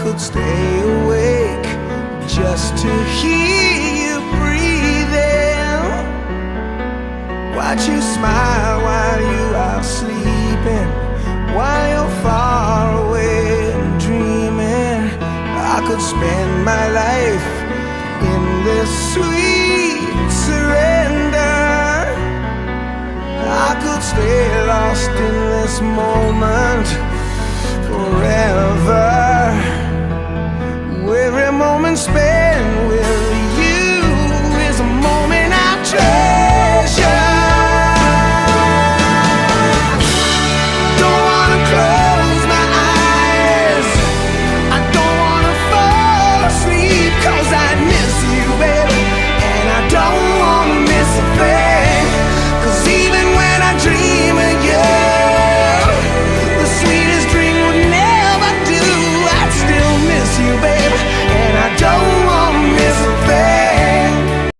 could stay awake just to hear you breathing. Watch you smile while you are sleeping, while you're far away and dreaming. I could spend my life in this sweet surrender. I could stay lost in this moment